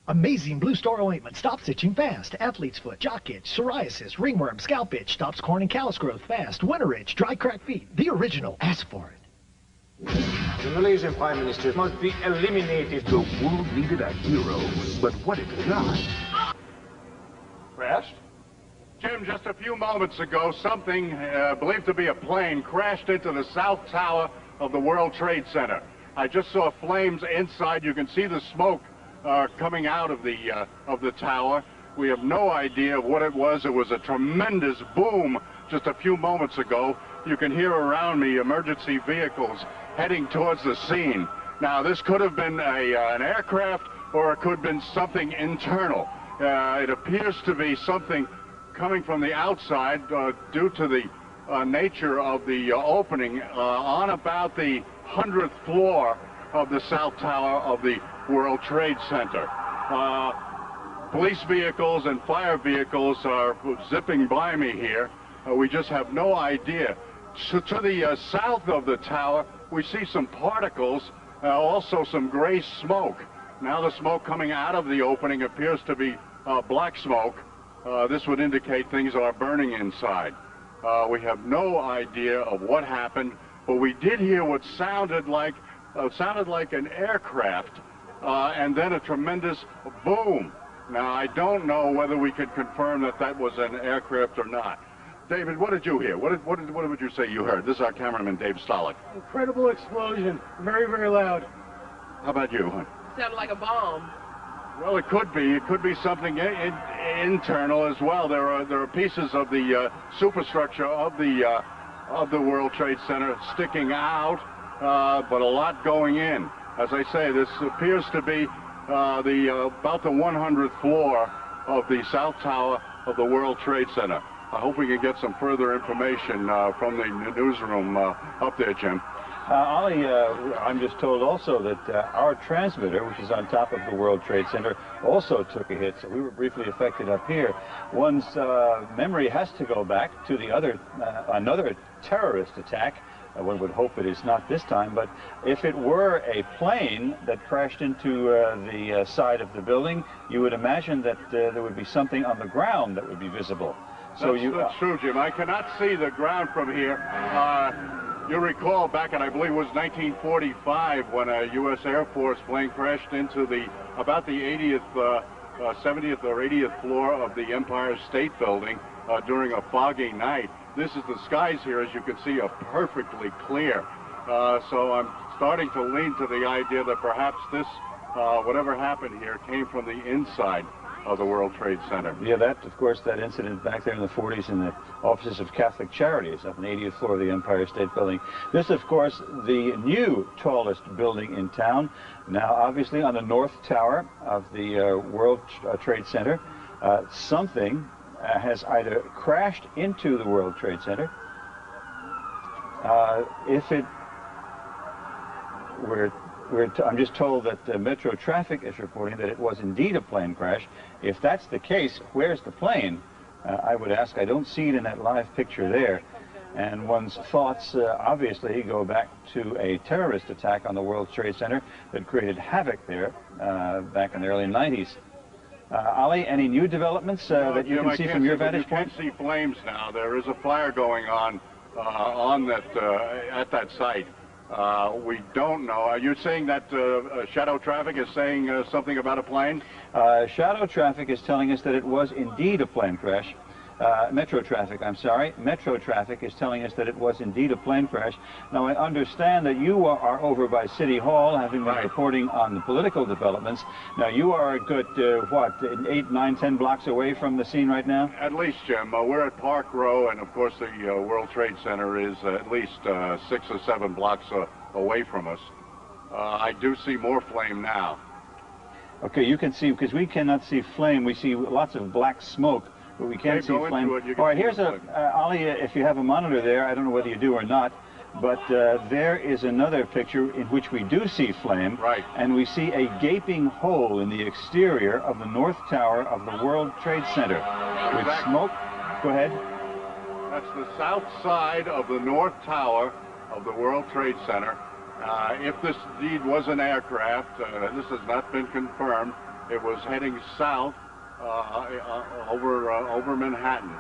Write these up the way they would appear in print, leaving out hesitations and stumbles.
Amazing Blue Star Ointment stops itching fast. Athlete's foot, jock itch, psoriasis, ringworm, scalp itch, stops corn and callus growth fast. Winter itch, dry cracked feet. The original. Ask for it. The Malaysian Prime Minister must be eliminated. The world needed a hero, but what if not? Crashed? Jim, just a few moments ago, something believed to be a plane crashed into the South Tower of the World Trade Center. I just saw flames inside. You can see the smoke coming out of the tower. We have no idea what it was. It was a tremendous boom just a few moments ago. You can hear around me emergency vehicles heading towards the scene. Now, this could have been an aircraft, or it could have been something internal. It appears to be something coming from the outside due to the nature of the opening on about the 100th floor of the South Tower of the World Trade Center. Police vehicles and fire vehicles are zipping by me here. We just have no idea. So to the south of the tower, we see some particles, also some gray smoke. Now the smoke coming out of the opening appears to be black smoke. This would indicate things are burning inside. We have no idea of what happened, but we did hear what sounded like an aircraft, and then a tremendous boom. Now, I don't know whether we could confirm that that was an aircraft or not. David, what did you hear? What would you say you heard? This is our cameraman, Dave Stolick. Incredible explosion. Very, very loud. How about you? Sounded like a bomb. Well, it could be. It could be something internal as well. There are pieces of the superstructure of the World Trade Center sticking out, but a lot going in. As I say, this appears to be about the 100th floor of the South Tower of the World Trade Center. I hope we can get some further information from the newsroom up there, Jim. Ollie, I'm just told also that our transmitter, which is on top of the World Trade Center, also took a hit, so we were briefly affected up here. One's memory has to go back to the another terrorist attack. One would hope it is not this time, but if it were a plane that crashed into the side of the building, you would imagine that there would be something on the ground that would be visible. So that's true, Jim. I cannot see the ground from here. You recall back in, I believe it was 1945, when a U.S. Air Force plane crashed into about the 70th or 80th floor of the Empire State Building during a foggy night. The skies here, as you can see, are perfectly clear. So I'm starting to lean to the idea that perhaps this, whatever happened here, came from the inside of the World Trade Center. Yeah, of course, that incident back there in the 40s in the offices of Catholic Charities up on the 80th floor of the Empire State Building. This, of course, the new tallest building in town. Now, obviously, on the North Tower of the World Trade Center, something has either crashed into the World Trade Center. I'm just told that Metro Traffic is reporting that it was indeed a plane crash. If that's the case, where's the plane? I would ask. I don't see it in that live picture there. And one's thoughts obviously go back to a terrorist attack on the World Trade Center that created havoc there back in the early 90s. Ollie, any new developments that you can see from your vantage point? You can't see flames now. There is a fire going on at that site. We don't know. Are you saying that Shadow Traffic is saying something about a plane? Shadow Traffic is telling us that it was indeed a plane crash. Metro Traffic, I'm sorry. Metro Traffic is telling us that it was indeed a plane crash. Now, I understand that you are over by City Hall, having been reporting on the political developments. Now, you are a good, 8, 9, 10 blocks away from the scene right now? At least, Jim. We're at Park Row, and of course the World Trade Center is at least 6 or 7 blocks away from us. I do see more flame now. Okay, you can see, because we cannot see flame. We see lots of black smoke, but we can't see flame. All right, here's Ollie, if you have a monitor there, I don't know whether you do or not, but there is another picture in which we do see flame. Right. And we see a gaping hole in the exterior of the North Tower of the World Trade Center with smoke. Go ahead. That's the south side of the North Tower of the World Trade Center. If this indeed was an aircraft, this has not been confirmed, It was heading south over Manhattan.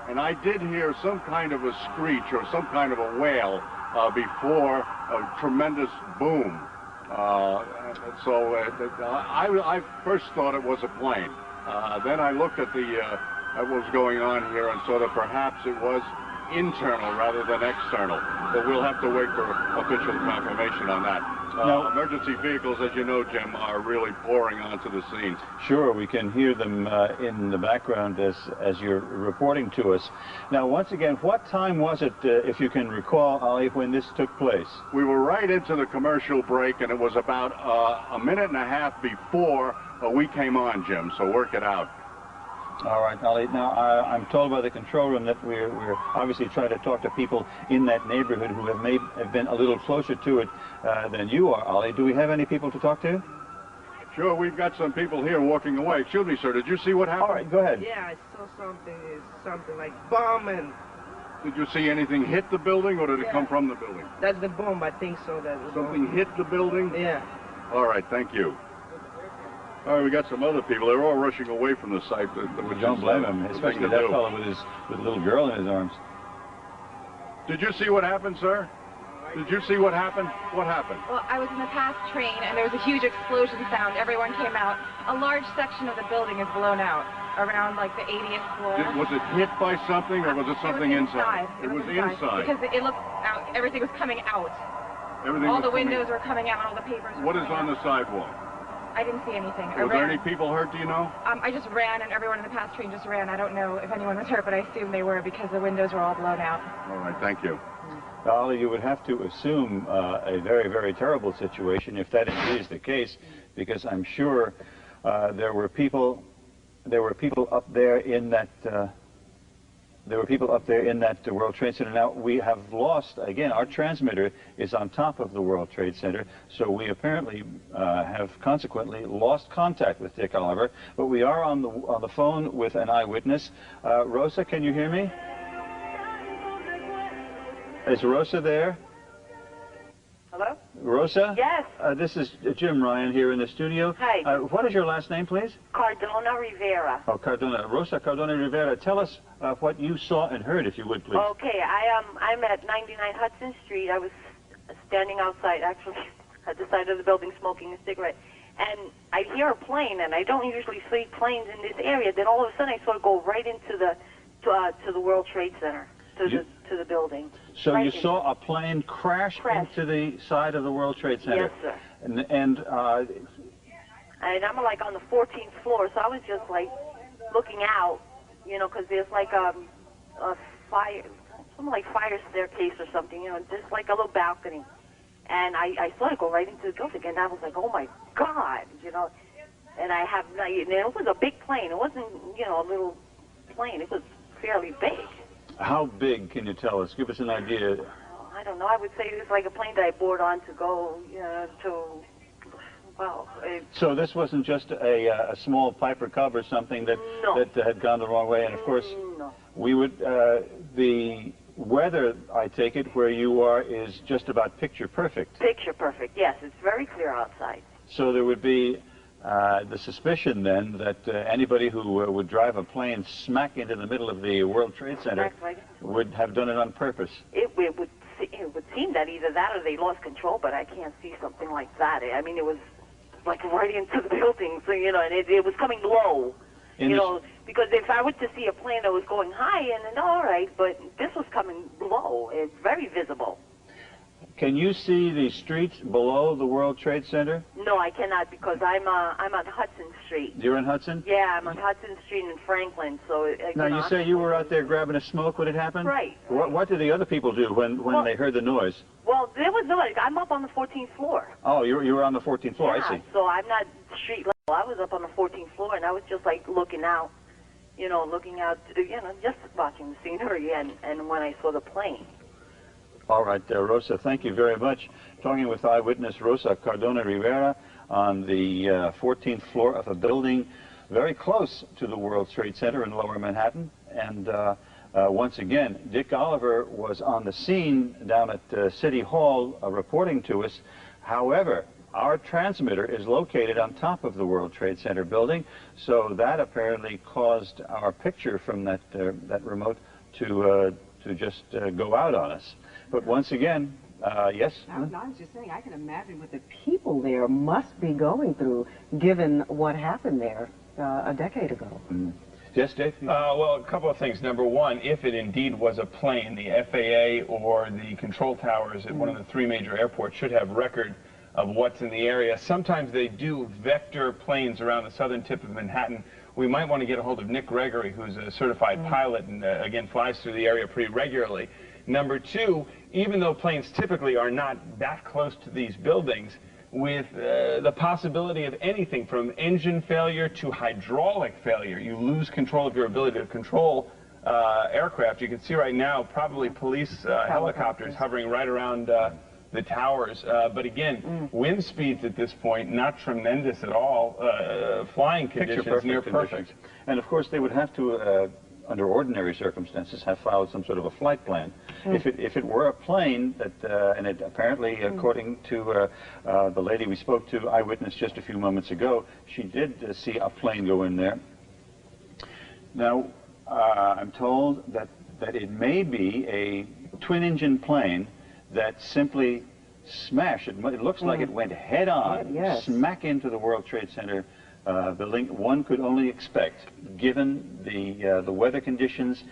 And I did hear some kind of a screech or some kind of a wail before a tremendous boom. I first thought it was a plane. Then I looked at at what was going on here and saw that perhaps it was internal rather than external. But we'll have to wait for official confirmation on that. Emergency vehicles, as you know, Jim, are really pouring onto the scene. Sure, we can hear them in the background as you're reporting to us. Now, once again, what time was it, if you can recall, Ollie, when this took place? We were right into the commercial break, and it was about a minute and a half before we came on, Jim, so work it out. All right, Ollie. Now, I'm told by the control room that we're obviously trying to talk to people in that neighborhood who have been a little closer to it than you are, Ollie. Do we have any people to talk to? Sure, we've got some people here walking away. Excuse me, sir, did you see what happened? All right, go ahead. Yeah, I saw something like bombing. Did you see anything hit the building, or did it come from the building? That's the bomb, I think so. Something hit the building? Yeah. All right, thank you. All right, we got some other people. They're all rushing away from the site. Don't blame them, especially that fellow with a little girl in his arms. Did you see what happened, sir? Did you see what happened? What happened? Well, I was in the past train, and there was a huge explosion sound. Everyone came out. A large section of the building is blown out, around like the 80th floor. Was it hit by something, or was it something inside? It was inside. Because it looked out, everything was coming out. All the windows were coming out, and all the papers were What is on the sidewalk? I didn't see anything. Was there any people hurt, do you know? I just ran, and everyone in the past train just ran. I don't know if anyone was hurt, but I assume they were because the windows were all blown out. All right, thank you. Ollie, you would have to assume a very, very terrible situation if that indeed is the case, because I'm sure there were people up there in that World Trade Center. Now, we have lost, again, our transmitter is on top of the World Trade Center, so we apparently have consequently lost contact with Dick Oliver, but we are on the phone with an eyewitness. Rosa, can you hear me? Is Rosa there? Hello? Rosa? Yes. This is Jim Ryan here in the studio. Hi. What is your last name, please? Cardona Rivera. Oh, Cardona. Rosa Cardona Rivera. Tell us what you saw and heard, if you would, please. Okay, I'm at 99 Hudson Street. I was standing outside, actually, at the side of the building smoking a cigarette. And I hear a plane, and I don't usually see planes in this area. Then all of a sudden I saw it go right into the World Trade Center. To the building. So you saw a plane crash into the side of the World Trade Center? Yes, sir. And I'm like on the 14th floor, so I was just like looking out, you know, because there's like a fire, something like fire staircase or something, you know, just like a little balcony. And I saw it go right into the building, and I was like, oh my God, you know. And it was a big plane. It wasn't, you know, a little plane. It was fairly big. How big, can you tell us? Give us an idea. I don't know. I would say it was like a plane that I board on to go, you know, So this wasn't just a small Piper Cub or something that had gone the wrong way, and of course, we would, the weather, I take it, where you are is just about picture perfect. Picture perfect, yes. It's very clear outside. So there would be the suspicion then that anybody who would drive a plane smack into the middle of the World Trade Center would have done it on purpose. It would seem that either that or they lost control, but I can't see something like that. I mean, it was like right into the building, so, you know, and it was coming low, you know, because if I were to see a plane that was going high, and then all right, but this was coming low. It's very visible. Can you see the streets below the World Trade Center? No, I cannot, because I'm on Hudson Street. You're in Hudson? Yeah, I'm on Hudson Street in Franklin. So now you say you were out there grabbing a smoke when it happened? Right. What did the other people do when they heard the noise? Well, there was noise. I'm up on the 14th floor. Oh, you were on the 14th floor. Yeah, I see. So I'm not street level. I was up on the 14th floor, and I was just like looking out, you know, just watching the scenery, and when I saw the plane. All right, Rosa, thank you very much. Talking with eyewitness Rosa Cardona Rivera on the 14th floor of a building very close to the World Trade Center in Lower Manhattan. And once again, Dick Oliver was on the scene down at City Hall reporting to us. However, our transmitter is located on top of the World Trade Center building, so that apparently caused our picture from that remote to just go out on us. But once again, yes? I was just saying, I can imagine what the people there must be going through, given what happened there a decade ago. Mm. Yes, Dave? Well, a couple of things. Number one, if it indeed was a plane, the FAA or the control towers at one of the three major airports should have record of what's in the area. Sometimes they do vector planes around the southern tip of Manhattan. We might want to get a hold of Nick Gregory, who's a certified pilot and, again, flies through the area pretty regularly. Number two, even though planes typically are not that close to these buildings, with the possibility of anything from engine failure to hydraulic failure, you lose control of your ability to control aircraft. You can see right now probably police helicopters hovering right around the towers. But again, wind speeds at this point, not tremendous at all. Flying conditions near perfect. And of course they would have to, under ordinary circumstances, have followed some sort of a flight plan. If it were a plane that, and it apparently, according to the lady we spoke to, eyewitness just a few moments ago, she did see a plane go in there. Now, I'm told that it may be a twin-engine plane that simply smashed. It looks like it went head-on, smack into the World Trade Center building. One could only expect, given the weather conditions,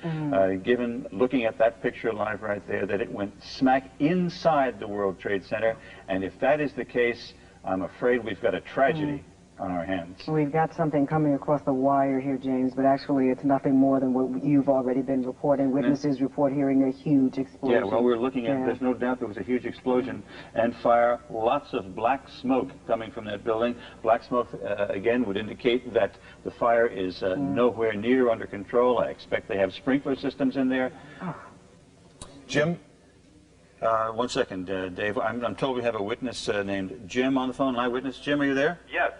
given looking at that picture live right there, that it went smack inside the World Trade Center. And if that is the case, I'm afraid we've got a tragedy on our hands. We've got something coming across the wire here, James, but actually it's nothing more than what you've already been reporting. Witnesses report hearing a huge explosion. Yeah, well, we're looking at, there's no doubt there was a huge explosion and fire, lots of black smoke coming from that building. Black smoke, again, would indicate that the fire is nowhere near under control. I expect they have sprinkler systems in there. Jim? 1 second, Dave. I'm told we have a witness named Jim on the phone, eyewitness. Jim, are you there? Yes.